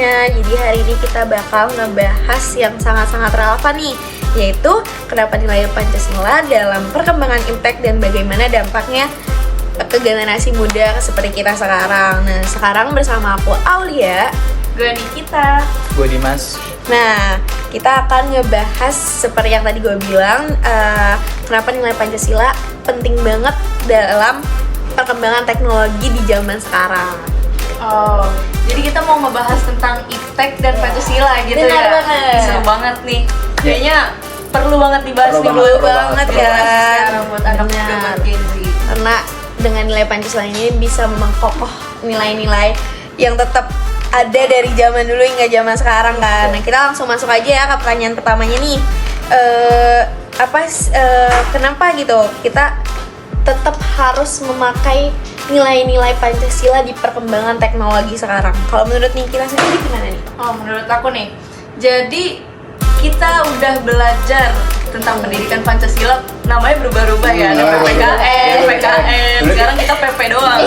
semuanya. Jadi hari ini kita bakal ngebahas yang sangat-sangat relevan nih, yaitu kenapa nilai Pancasila dalam perkembangan impact dan bagaimana dampaknya ke generasi muda seperti kita sekarang. Nah, sekarang bersama aku Aulia, gue Nikita, gue Dimas. Nah, kita akan ngebahas seperti yang tadi gue bilang, kenapa nilai Pancasila penting banget dalam perkembangan teknologi di zaman sekarang. Oh, jadi kita mau ngebahas tentang impact dan Pancasila gitu. Benar ya. banget. Seru banget nih. Kayaknya perlu banget dibahas Perlu nih banget, dulu perlu banget ya. kan. Sekarang buat anak muda Benar. buat Gen Z. Karena dengan nilai Pancasila ini bisa mengkokoh nilai-nilai yang tetap ada dari zaman dulu hingga zaman sekarang kan. Nah, kita langsung masuk aja ya ke pertanyaan pertamanya nih. Kenapa gitu kita tetap harus memakai nilai-nilai Pancasila di perkembangan teknologi sekarang? Kalau menurut Nikita sendiri gimana nih? Oh, menurut aku nih. Jadi kita udah belajar tentang pendidikan Pancasila, namanya berubah-ubah ya. Ada PPKN, PKN. Sekarang kita PP doang.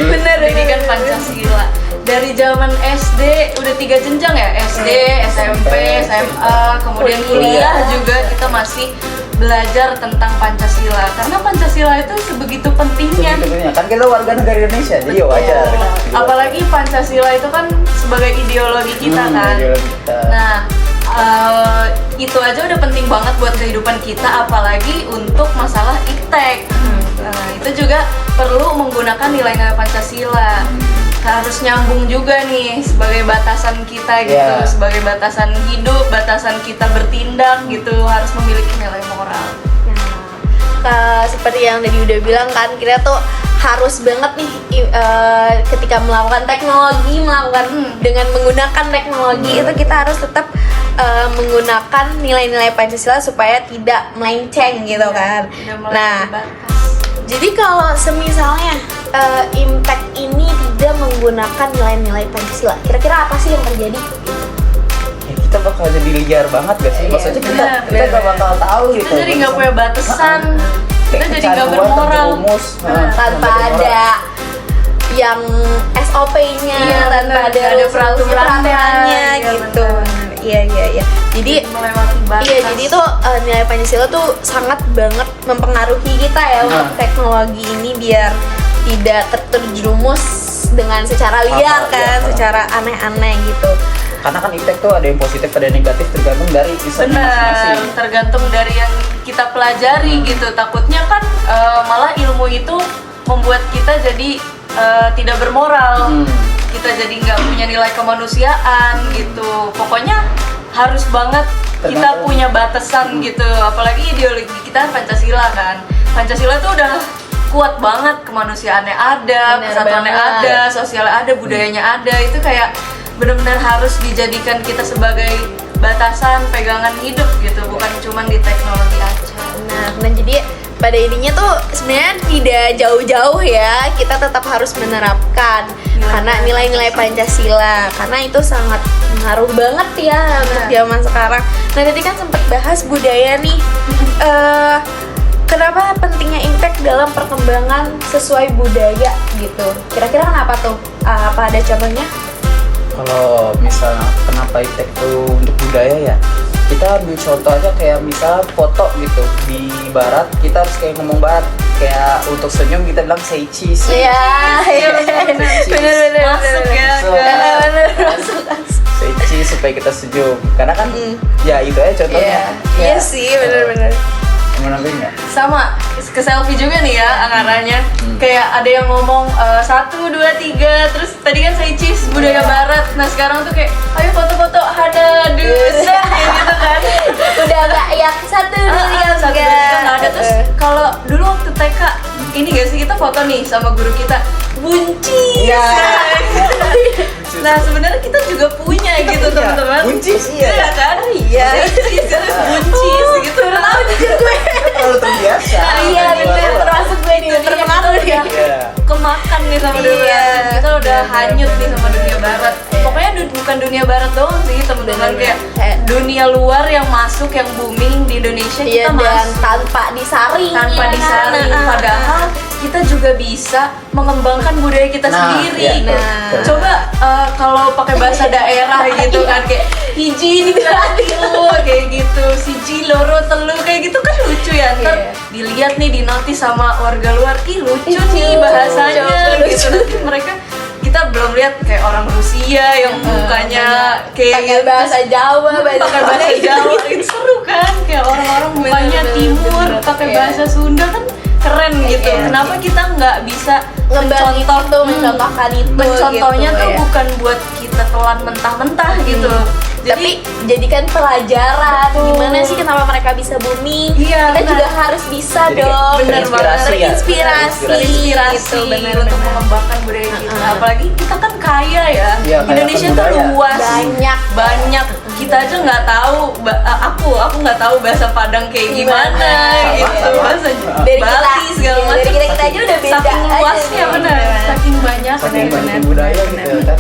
Bener, Pendidikan Pancasila. Dari zaman SD udah 3 jenjang ya, SD, SMP, SMA, kemudian kuliah juga kita masih belajar tentang Pancasila. Karena Pancasila itu sebegitu pentingnya. Kan kita warga negara Indonesia, jadi wajar. Apalagi Pancasila itu kan sebagai ideologi kita kan. Ideologi kita. Nah, itu aja udah penting banget buat kehidupan kita, apalagi untuk masalah iptek. Nah, itu juga perlu menggunakan nilai-nilai Pancasila. Harus nyambung juga nih sebagai batasan kita gitu, Yeah. sebagai batasan hidup, batasan kita bertindak gitu, harus memiliki nilai moral. Seperti yang tadi udah bilang kan, kita tuh harus banget nih ketika melakukan teknologi, dengan menggunakan teknologi itu kita harus tetap menggunakan nilai-nilai Pancasila supaya tidak melenceng gitu kan. Udah mulai Nah, terbatas. jadi kalau semisalnya impact ini tidak menggunakan nilai-nilai Pancasila, kira-kira apa sih yang terjadi? Ya, kita bakal jadi liar banget gak sih? Maksudnya kita bener. gak bakal tahu Kita gitu. jadi nggak punya batasan, kita Kayak jadi nggak kecanduan, bermoral. terjerumus. Tanpa ada yang SOP-nya, Iya, tanpa bener. ada Nggak ada peraturannya, iya, gitu. bener. Iya. Jadi melewati batas. iya, jadi tuh nilai Pancasila tuh sangat banget mempengaruhi kita ya untuk teknologi ini biar tidak terjerumus dengan secara liar kan, secara aneh-aneh gitu. Karena kan impact tuh ada yang positif, ada yang negatif, tergantung dari usernya Benar, masing-masing. tergantung dari yang kita pelajari gitu. Takutnya kan malah ilmu itu membuat kita jadi tidak bermoral. Kita jadi nggak punya nilai kemanusiaan gitu. Pokoknya harus banget kita Tergantung. punya batasan gitu. Apalagi ideologi kita Pancasila kan. Pancasila tuh udah kuat banget, kemanusiaannya ada, Bener persatuannya banget. ada, sosialnya ada, budayanya ada. Itu kayak benar-benar harus dijadikan kita sebagai batasan pegangan hidup gitu, bukan cuma di teknologi aja. Nah, jadi pada intinya tuh sebenarnya tidak jauh-jauh ya, kita tetap harus menerapkan karena nilai-nilai Pancasila, karena itu sangat ngaruh banget ya untuk zaman sekarang. Nah, tadi kan sempat bahas budaya nih. Kenapa pentingnya impact dalam perkembangan sesuai budaya gitu? Kira-kira kenapa tuh? Apa ada contohnya? Kalau misalnya kenapa impact tuh untuk budaya ya, kita ambil contoh aja kayak misal foto gitu. Di barat kita harus kayak ngomong barat, kayak untuk senyum kita bilang say cheese. Iya, bener. Masuk ya So, ke Bener, masuk. say cheese supaya kita senyum. Karena kan ya itu aja contohnya. Iya sih, bener. Menambil nggak? sama ke selfie juga nih ya anggarannya. Kayak ada yang ngomong 1, 2, 3, terus tadi kan saya cheese budaya barat. Nah sekarang tuh kayak ayo foto-foto hana dusa kayak gitu kan. Udah nggak yang satu dua tiga Satu dua tiga nggak ada. Terus kalau dulu waktu TK ini gak sih kita foto nih sama guru kita buncis. Iya. Nah sebenarnya kita juga punya gitu teman-teman. Buncis, iya. Iya kan? Iya. Buncis gitu. Tahu jujur gue. Terlalu terbiasa. Iya bener, termasuk gue nih, terpengaruh nih. Iya. kemakan nih sama dunia Iya, barat. Kita udah bener, hanyut nih bener, sama dunia bener. barat. Iya. Pokoknya bukan dunia barat doang sih teman-teman, Bener, kayak kayak dunia luar yang masuk, yang booming di Indonesia Iya, kita dan masuk tanpa disaring tanpa ya kan? disaring. Nah, Padahal kita juga bisa mengembangkan budaya kita Nah, sendiri. iya, betul, Nah. betul. Coba kalau pakai bahasa daerah gitu kan, kayak hiji ini kayak gitu, siji loro telu kayak gitu kan lucu ya. Ntar Iya. dilihat nih, dinotis sama warga luar, ih lucu nih Lucu, bahasanya lucu. gitu. Nanti mereka, kita belum lihat kayak orang Rusia yang mukanya kayak pakai gitu, bahasa Jawa, pakai bahasa Jawa itu seru kan, kayak orang-orang mukanya Bener, timur bener. pakai Iya. bahasa Sunda kan keren gitu. Iya. Kenapa kita nggak bisa ngebangun itu, mencontohkan itu mencontohnya gitu, tuh ya. bukan buat kita telan mentah-mentah gitu. Tapi jadikan pelajaran Betul. gimana sih kenapa mereka bisa booming. Iya, Kita benar. juga harus bisa Jadi kayak dong. bener banget. Terinspirasi, Inspirasi gitu, bener, untuk bener. mengembangkan budaya kita. Uh-uh. Apalagi kita kan kaya ya. Iya, kaya Indonesia akan tuh budaya. luas, Banyak. Kita aja nggak tahu. Aku nggak tahu bahasa Padang kayak gimana Sama, gitu. sama. Bahasa Dari Bali kita, segala iya, macam. dari kita aja udah beda Saking aja luasnya nih. benar. Saking banyak. Saking bener, banyak bener, budaya bener, gitu bener. kan.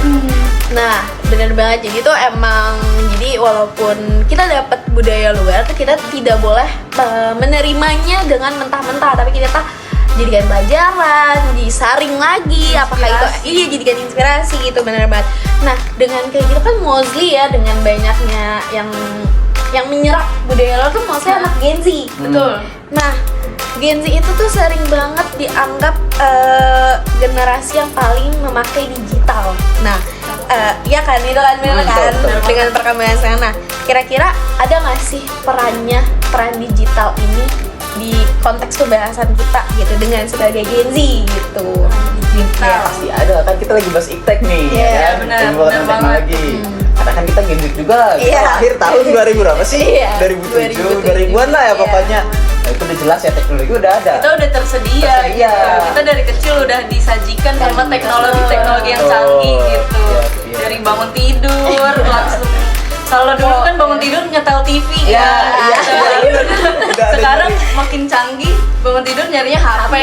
Nah, bener banget. Jadi tuh emang, jadi walaupun kita dapat budaya luar, tuh kita tidak boleh menerimanya dengan mentah-mentah, tapi kita jadikan pelajaran, disaring lagi, apakah itu Inspirasi. jadikan inspirasi gitu, bener banget. Nah, dengan kayak gitu kan mostly ya, dengan banyaknya yang menyerap budaya luar tuh mostly anak Gen Z. Betul. Nah, Gen Z itu tuh sering banget dianggap generasi yang paling memakai digital. Nah, ya kan, itu kan bener Betul, kan, betul. dengan perkembangan sekarang. Nah, kira-kira ada nggak sih peran digital ini di konteks pembahasan kita gitu dengan sebagai Gen Z gitu? Digital. Ya. Pasti ada, kan kita lagi bahas iptek nih, Iya, ya kan? benar, Ilmu pengetahuan benar banget. teknologi. Karena kan kita Gen Z juga, kita Iya. lahir tahun 2000 berapa sih? Iya, 2007, 2007, 2000-an lah ya iya. pokoknya. Nah, itu udah jelas ya, teknologi udah ada. Kita udah tersedia. Tersedia. Gitu. Kita dari kecil udah disajikan sama teknologi-teknologi yang Betul. canggih gitu. Iya, iya. Dari bangun tidur langsung. Kalau dulu kan bangun tidur nyetel TV Iya, kan. iya, Gitu. iya. Udah ada Sekarang dari- makin canggih, bangun tidur nyarinya HP.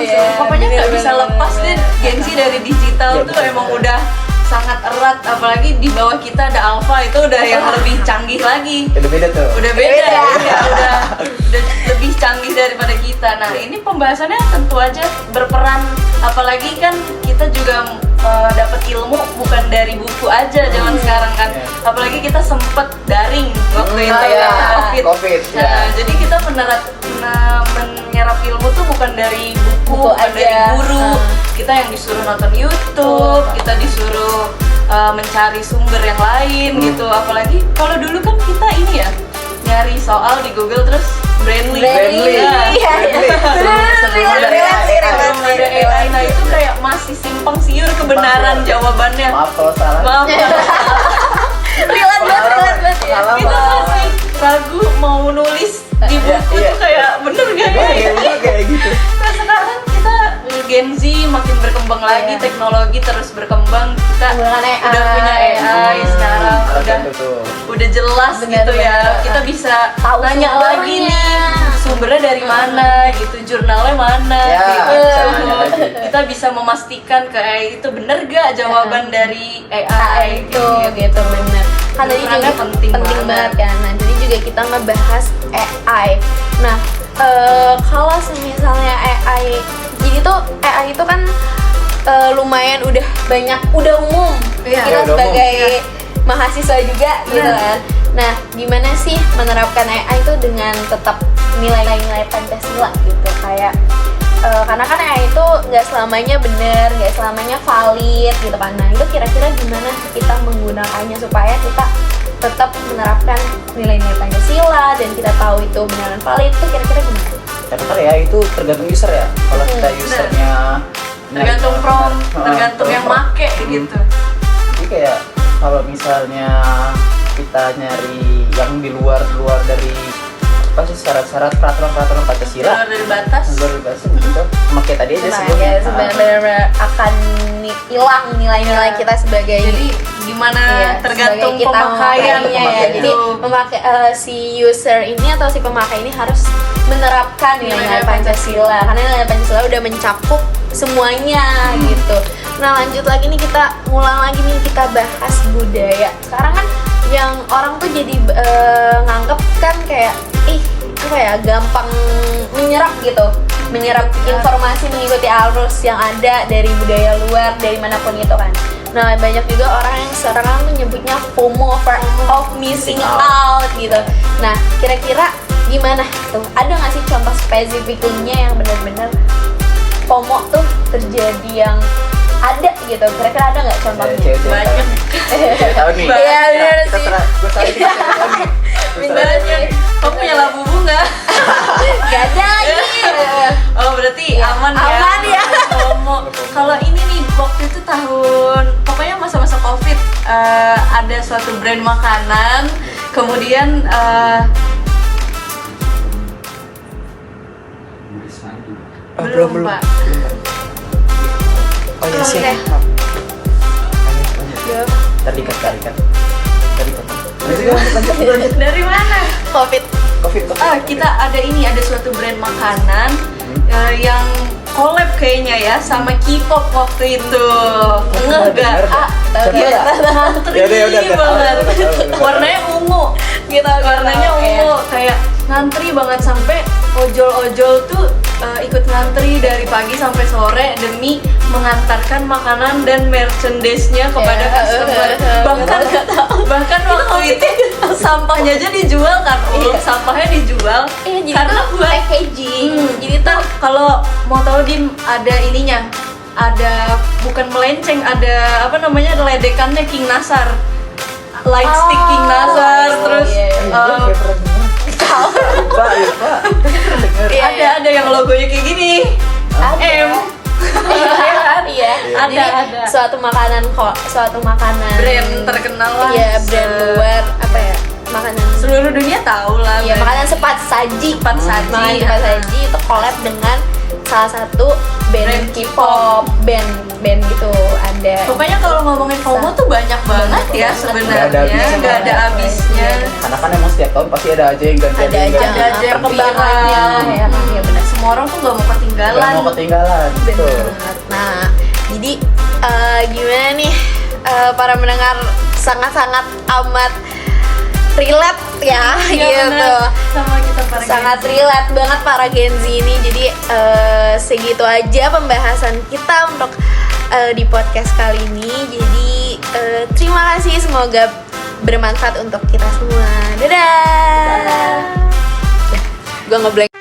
Iya, Pokoknya nggak bener, bisa bener, lepas deh. bener. Gengsi dari digital Iya, tuh betul. emang udah sangat erat. Apalagi di bawah kita ada Alpha, itu udah yang lebih canggih lagi. Udah beda tuh. Udah beda, Beda. ya, udah lebih canggih daripada kita. Nah, ini pembahasannya tentu aja berperan, apalagi kan kita juga dapat ilmu bukan dari buku aja zaman sekarang kan. Iya. Apalagi kita sempet daring waktu itu iya. COVID. COVID, Nah, iya. jadi kita menyerap ilmu tuh bukan dari buku, Buku bukan dari aja. guru. Kita yang disuruh nonton YouTube, kita disuruh mencari sumber yang lain gitu. Apalagi kalau dulu kan kita ini ya, nyari soal di Google terus Brandly. Brandly. Nah, Iya, iya. Sebelum ada Relasi, AI. belum ada AI. Nah, itu kayak masih simpang siur kebenaran jawabannya. Maaf kalau salah. Maaf, Relate banget ya. Pengalaman. kita masih ragu mau nulis di Iya, buku iya. tuh kayak bener gak Gue ya? kayak gitu. Nah, sekarang kita Gen Z makin berkembang lagi, Iya. teknologi terus berkembang, kita Menggunakan AI. udah punya AI sekarang, udah Betul. udah jelas Bener, gitu ya. bener. Kita bisa Tahu nanya sumbernya. lagi nih sumbernya dari mana gitu, jurnalnya mana Ya, gitu. bisa nanya lagi. Kita bisa memastikan ke AI itu bener gak jawaban dari AI AI itu gitu bener. Kan tadi juga Perannya penting penting banget. banget kan. Nah, jadi juga kita ngebahas AI. Nah, kalau misalnya AI, jadi tuh AI itu kan lumayan udah banyak, udah umum. Iya, Kita udah umum. sebagai mahasiswa juga gitu kan. Nah, gimana sih menerapkan AI itu dengan tetap nilai-nilai Pancasila gitu, kayak karena kan AI itu nggak selamanya benar, nggak selamanya valid gitu kan. Nah, itu kira-kira gimana kita menggunakannya supaya kita tetap menerapkan nilai-nilai Pancasila dan kita tahu itu benar dan valid, itu kira-kira gimana? Karena kan ya itu tergantung user ya. Kalau kita usernya tergantung prompt, tergantung yang prompt. make gitu. Jadi kayak kalau misalnya kita nyari yang di luar dari apa sih syarat-syarat peraturan Pancasila, Keluar dari batas. luar biasa gitu. Makai tadi aja Nah, sebelumnya. ya sebenarnya akan hilang nilai-nilai Iya. kita sebagai Jadi gimana iya, tergantung sebagai kita pemakaiannya memakainya ya. pemakaiannya. Jadi gitu. memakai si user ini atau si pemakai ini harus menerapkan nilai-nilai Pancasila, karena nilai Pancasila udah mencakup semuanya gitu. Nah lanjut lagi nih, kita ngulang lagi nih, kita bahas budaya. Sekarang kan yang orang tuh jadi nganggep kan kayak apa ya, gampang menyerap gitu, menyerap informasi, mengikuti arus yang ada dari budaya luar, dari manapun itu kan. Nah banyak juga orang yang sekarang tuh nyebutnya FOMO, fear of missing out gitu. Nah kira-kira gimana tuh, ada nggak sih contoh spesifiknya yang benar-benar FOMO tuh terjadi yang ada gitu? Kira-kira ada nggak contohnya? Banyak. Tahu nih. Iya benar Kita sih. gue tahu nih. Bener. Kamu punya labu bunga? Gak ada lagi. Oh berarti aman ya. Aman ya. FOMO. Kalau ini nih waktu itu pokoknya masa-masa COVID, ada suatu brand makanan, kemudian belum Pak. Oh iya sih. Oke. Tadi kan. Lanjut. Dari mana? COVID. Covid. Kita ada suatu brand makanan yang collab kayaknya ya sama K-pop waktu itu. Ngeh gak? Iya, ngantri Yaudah. banget. Tahu. Warnanya ungu. Gitu. Warnanya ungu, kayak ngantri banget, sampai ojol-ojol tuh ikut ngantri dari pagi sampai sore demi mengantarkan makanan dan merchandise-nya kepada customer. Bahkan waktu itu sampahnya aja dijual kan, sampahnya dijual Jadi karena tuh buat packaging. Jadi tuh kalau mau tahu Dim, ada ininya, ada bukan melenceng, ada apa namanya, ada ledekannya King Nasar, light stick King Nasar, terus Lupa. ada yang logonya kayak gini, M. Iya. Ada. Suatu makanan Brand terkenal lah. Iya, brand luar apa ya? Makanan Seluruh dunia tahu lah. Iya, brand. makanan cepat saji. Cepat saji. Makanan cepat saji itu collab dengan salah satu band Brand K-pop, band gitu ada. Pokoknya kalau ngomongin FOMO tuh banyak banget ya sebenarnya, nggak ada habisnya. Karena kan emang setiap tahun pasti ada aja yang ganti. Ada aja yang perkembangannya viral. ya kan, ya benar. Semua orang tuh nggak mau ketinggalan. Gak mau ketinggalan. Betul. Benar. Nah, jadi gimana nih para mendengar, sangat-sangat amat relate ya Iya, gitu. bener. Sama kita para Sangat Gen Z. relate banget para Gen Z ini. Jadi segitu aja pembahasan kita untuk di podcast kali ini. Jadi terima kasih, semoga bermanfaat untuk kita semua. Dadah. Gue ngeblank.